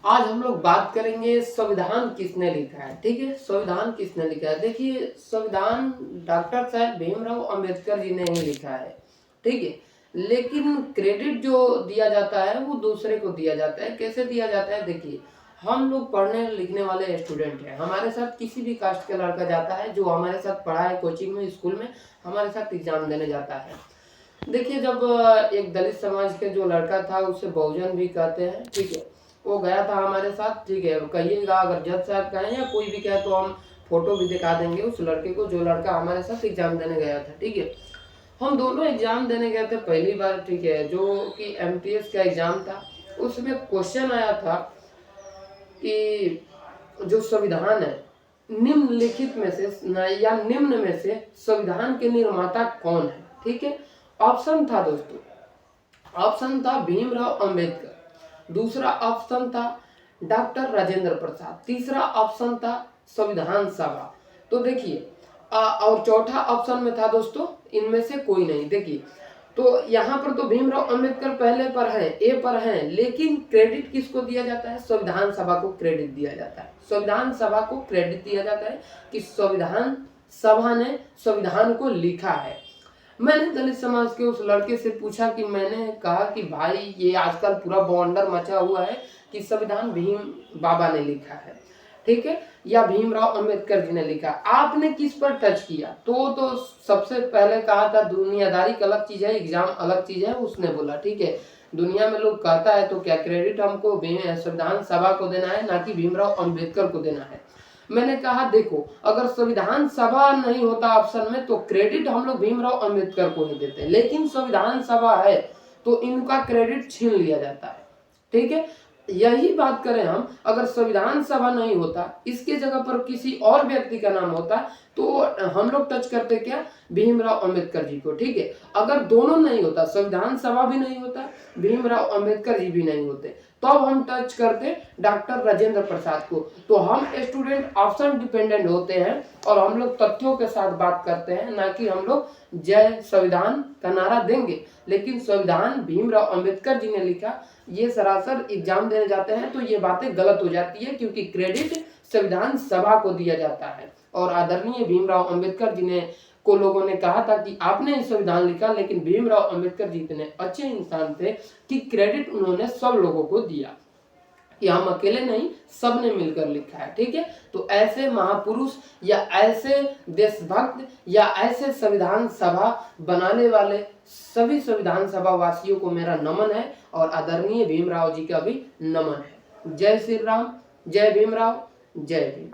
आज हम लोग बात करेंगे संविधान किसने लिखा है। ठीक है, संविधान किसने लिखा है। देखिए, संविधान डॉक्टर साहब भीमराव अंबेडकर जी ने ही लिखा है। ठीक है, लेकिन क्रेडिट जो दिया जाता है वो दूसरे को दिया जाता है। कैसे दिया जाता है, देखिए हम लोग पढ़ने लिखने वाले स्टूडेंट हैं, हमारे साथ किसी भी कास्ट का लड़का जाता है जो हमारे साथ पढ़ा है कोचिंग में, स्कूल में, हमारे साथ एग्जाम देने जाता है। देखिए, जब एक दलित समाज के जो लड़का था, उसे बहुजन भी कहते हैं, ठीक है, वो गया था हमारे साथ। ठीक है, कहिएगा अगर जज साहब कहें या कोई भी कहे तो हम फोटो भी दिखा देंगे उस लड़के को, जो लड़का हमारे साथ एग्जाम देने गया था। ठीक है, हम दोनों एग्जाम देने गए थे पहली बार। ठीक है, जो कि एमटीएस का एग्जाम था, उसमें क्वेश्चन आया था कि जो संविधान है, निम्नलिखित में से या निम्न में से संविधान के निर्माता कौन है। ठीक है, ऑप्शन था दोस्तों, ऑप्शन था भीमराव अंबेडकर, दूसरा ऑप्शन था डॉक्टर राजेंद्र प्रसाद, तीसरा ऑप्शन था संविधान सभा। तो देखिए, और चौथा ऑप्शन में था दोस्तों इनमें से कोई नहीं। देखिए, तो यहाँ पर तो भीमराव अंबेडकर पहले पर है, ए पर है, लेकिन क्रेडिट किसको दिया जाता है, संविधान सभा को क्रेडिट दिया जाता है। संविधान सभा को क्रेडिट दिया जाता है कि संविधान सभा ने संविधान को लिखा है। मैंने दलित समाज के उस लड़के से पूछा कि मैंने कहा कि भाई ये आजकल पूरा बवंडर मचा हुआ है कि संविधान भीम बाबा ने लिखा है, ठीक है, या भीमराव अंबेडकर जी ने लिखा, आपने किस पर टच किया। तो सबसे पहले कहा था दुनियादारी अलग चीज है, एग्जाम अलग चीज है, उसने बोला। ठीक है, दुनिया में लोग कहता है तो क्या क्रेडिट हमको संविधान सभा को देना है, ना कि भीमराव अंबेडकर को देना है। मैंने कहा देखो, अगर संविधान सभा नहीं होता ऑप्शन में तो क्रेडिट हम लोग भीमराव अंबेडकर को ही देते, लेकिन संविधान सभा है तो इनका क्रेडिट छीन लिया जाता है। ठीक है, यही बात करें हम, अगर संविधान सभा नहीं होता, इसके जगह पर किसी और व्यक्ति का नाम होता, तो हम लोग टच करते क्या, भीमराव अंबेडकर जी को। ठीक है, अगर दोनों नहीं होता, संविधान सभा भी नहीं होता, भीमराव अंबेडकर जी भी नहीं होते, तब हम टच करते डॉक्टर राजेंद्र प्रसाद को। तो हम स्टूडेंट ऑप्शन डिपेंडेंट होते हैं और हम लोग तथ्यों के साथ बात करते हैं, ना कि हम लोग जय संविधान का नारा देंगे। लेकिन संविधान भीमराव अंबेडकर जी ने लिखा, ये सरासर एग्जाम देने जाते हैं तो ये बातें गलत हो जाती है, क्योंकि क्रेडिट संविधान सभा को दिया जाता है। और आदरणीय भीमराव अंबेडकर जी ने को लोगों ने कहा था कि आपने संविधान लिखा, लेकिन भीमराव अंबेडकर जी इतने अच्छे इंसान थे कि क्रेडिट उन्होंने सब लोगों को दिया, कि हम अकेले नहीं, सबने मिलकर लिखा है। ठीक है, तो ऐसे महापुरुष या ऐसे देशभक्त या ऐसे संविधान सभा बनाने वाले सभी संविधान सभा वासियों को मेरा नमन है, और आदरणीय भीमराव जी का भी नमन है। जय श्री राम, जय भीमराव, जय भीम।